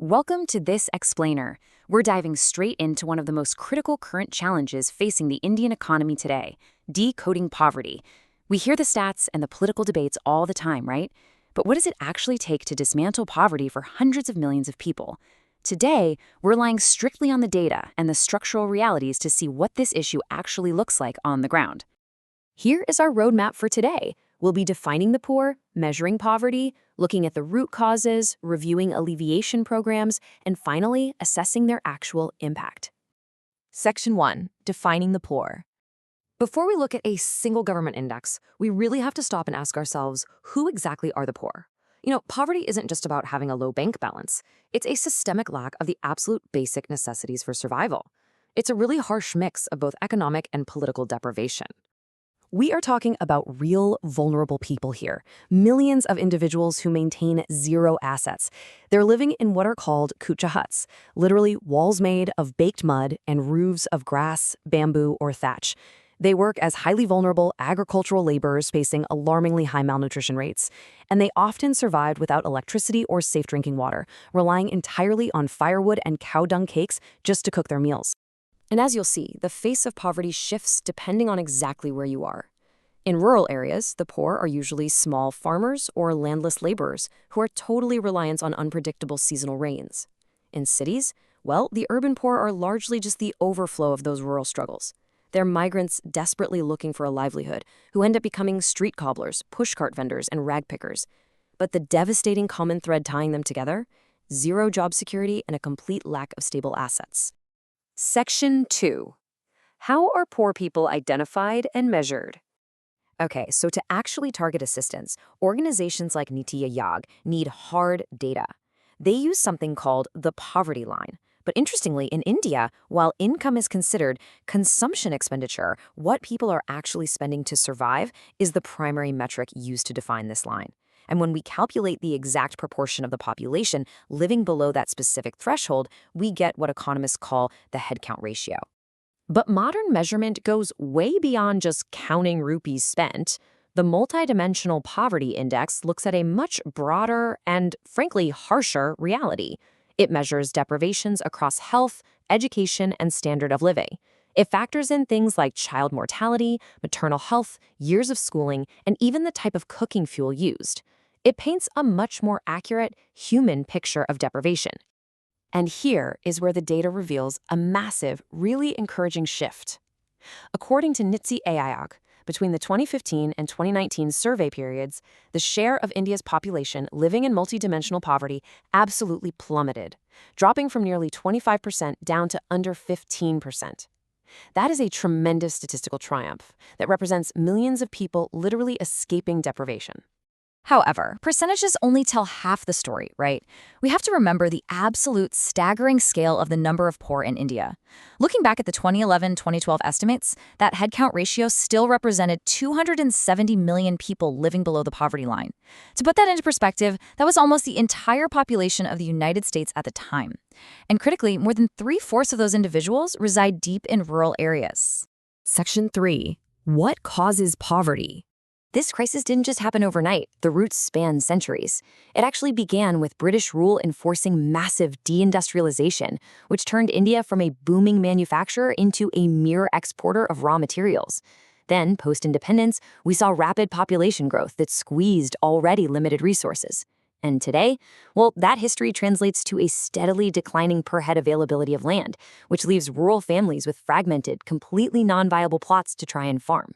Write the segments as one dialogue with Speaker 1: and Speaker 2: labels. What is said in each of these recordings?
Speaker 1: Welcome to this explainer. We're diving straight into one of the most critical current challenges facing the Indian economy today, decoding poverty. We hear the stats and the political debates all the time, right? But what does it actually take to dismantle poverty for hundreds of millions of people? Today, we're relying strictly on the data and the structural realities to see what this issue actually looks like on the ground. Here is our roadmap for today. We'll be defining the poor, measuring poverty, looking at the root causes, reviewing alleviation programs, and finally, assessing their actual impact.
Speaker 2: Section 1. Defining the poor. Before we look at a single government index, we really have to stop and ask ourselves, who exactly are the poor? Poverty isn't just about having a low bank balance. It's a systemic lack of the absolute basic necessities for survival. It's a really harsh mix of both economic and political deprivation. We are talking about real, vulnerable people here, millions of individuals who maintain zero assets. They're living in what are called kucha huts, literally walls made of baked mud and roofs of grass, bamboo, or thatch. They work as highly vulnerable agricultural laborers facing alarmingly high malnutrition rates, and they often survived without electricity or safe drinking water, relying entirely on firewood and cow dung cakes just to cook their meals. And as you'll see, the face of poverty shifts depending on exactly where you are. In rural areas, the poor are usually small farmers or landless laborers who are totally reliant on unpredictable seasonal rains. In cities, well, the urban poor are largely just the overflow of those rural struggles. They're migrants desperately looking for a livelihood who end up becoming street cobblers, pushcart vendors, and rag pickers. But the devastating common thread tying them together? Zero job security and a complete lack of stable assets. Section 2. How are poor people identified and measured? Okay, so to actually target assistance, organizations like Niti Aayog need hard data. They use something called the poverty line. But interestingly, in India, while income is considered, consumption expenditure, what people are actually spending to survive, is the primary metric used to define this line. And when we calculate the exact proportion of the population living below that specific threshold, we get what economists call the headcount ratio. But modern measurement goes way beyond just counting rupees spent. The multidimensional poverty index looks at a much broader and, frankly, harsher reality. It measures deprivations across health, education, and standard of living. It factors in things like child mortality, maternal health, years of schooling, and even the type of cooking fuel used. It paints a much more accurate, human picture of deprivation. And here is where the data reveals a massive, really encouraging shift. According to NCERT Economics, between the 2015 and 2019 survey periods, the share of India's population living in multidimensional poverty absolutely plummeted, dropping from nearly 25% down to under 15%. That is a tremendous statistical triumph that represents millions of people literally escaping deprivation.
Speaker 1: However, percentages only tell half the story, right? We have to remember the absolute staggering scale of the number of poor in India. Looking back at the 2011-2012 estimates, that headcount ratio still represented 270 million people living below the poverty line. To put that into perspective, that was almost the entire population of the United States at the time. And critically, more than 3/4 of those individuals reside deep in rural areas.
Speaker 2: Section 3. What causes poverty?
Speaker 1: This crisis didn't just happen overnight. The roots span centuries. It actually began with British rule enforcing massive deindustrialization, which turned India from a booming manufacturer into a mere exporter of raw materials. Then, post-independence, we saw rapid population growth that squeezed already limited resources. And today, well, that history translates to a steadily declining per-head availability of land, which leaves rural families with fragmented, completely non-viable plots to try and farm.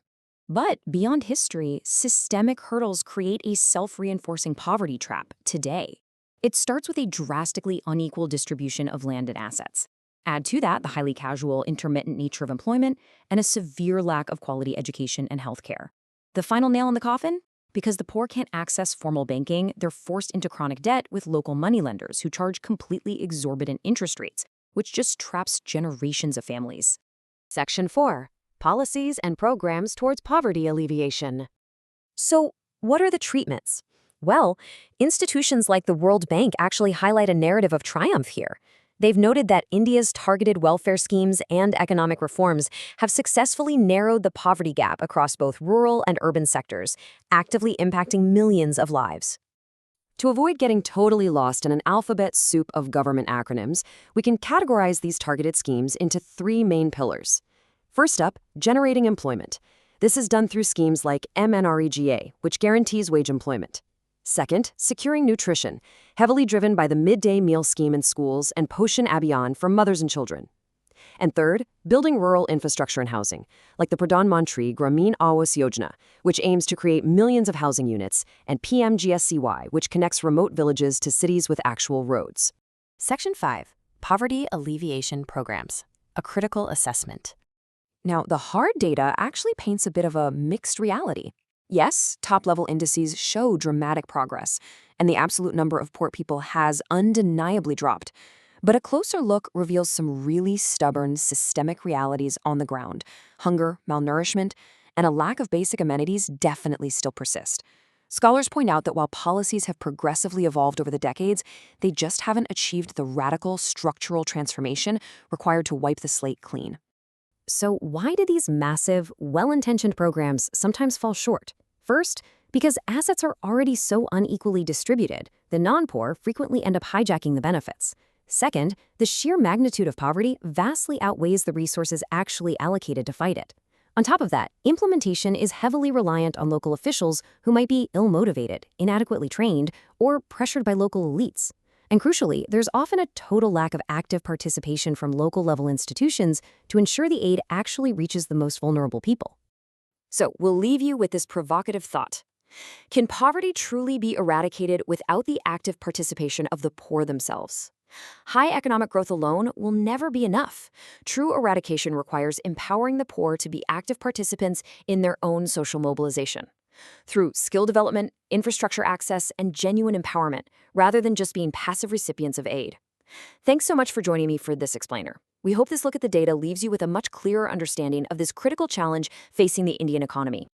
Speaker 1: But beyond history, systemic hurdles create a self-reinforcing poverty trap today. It starts with a drastically unequal distribution of land and assets. Add to that the highly casual, intermittent nature of employment and a severe lack of quality education and healthcare. The final nail in the coffin? Because the poor can't access formal banking, they're forced into chronic debt with local moneylenders who charge completely exorbitant interest rates, which just traps generations of families.
Speaker 2: Section 4. Policies and programs towards poverty alleviation.
Speaker 1: So, what are the treatments? Well, institutions like the World Bank actually highlight a narrative of triumph here. They've noted that India's targeted welfare schemes and economic reforms have successfully narrowed the poverty gap across both rural and urban sectors, actively impacting millions of lives.
Speaker 2: To avoid getting totally lost in an alphabet soup of government acronyms, we can categorize these targeted schemes into three main pillars. First up, generating employment. This is done through schemes like MNREGA, which guarantees wage employment. Second, securing nutrition, heavily driven by the midday meal scheme in schools and Poshan Abhiyan for mothers and children. And third, building rural infrastructure and housing, like the Pradhan Mantri Gramin Awas Yojana, which aims to create millions of housing units, and PMGSCY, which connects remote villages to cities with actual roads.
Speaker 3: Section 5. Poverty Alleviation Programs. A critical assessment.
Speaker 1: Now, the hard data actually paints a bit of a mixed reality. Yes, top-level indices show dramatic progress, and the absolute number of poor people has undeniably dropped. But a closer look reveals some really stubborn systemic realities on the ground. Hunger, malnourishment, and a lack of basic amenities definitely still persist. Scholars point out that while policies have progressively evolved over the decades, they just haven't achieved the radical structural transformation required to wipe the slate clean.
Speaker 2: So why do these massive, well-intentioned programs sometimes fall short? First, because assets are already so unequally distributed, the non-poor frequently end up hijacking the benefits. Second, the sheer magnitude of poverty vastly outweighs the resources actually allocated to fight it. On top of that, implementation is heavily reliant on local officials who might be ill-motivated, inadequately trained, or pressured by local elites. And crucially, there's often a total lack of active participation from local-level institutions to ensure the aid actually reaches the most vulnerable people.
Speaker 1: So we'll leave you with this provocative thought. Can poverty truly be eradicated without the active participation of the poor themselves? High economic growth alone will never be enough. True eradication requires empowering the poor to be active participants in their own social mobilization. Through skill development, infrastructure access, and genuine empowerment, rather than just being passive recipients of aid. Thanks so much for joining me for this explainer. We hope this look at the data leaves you with a much clearer understanding of this critical challenge facing the Indian economy.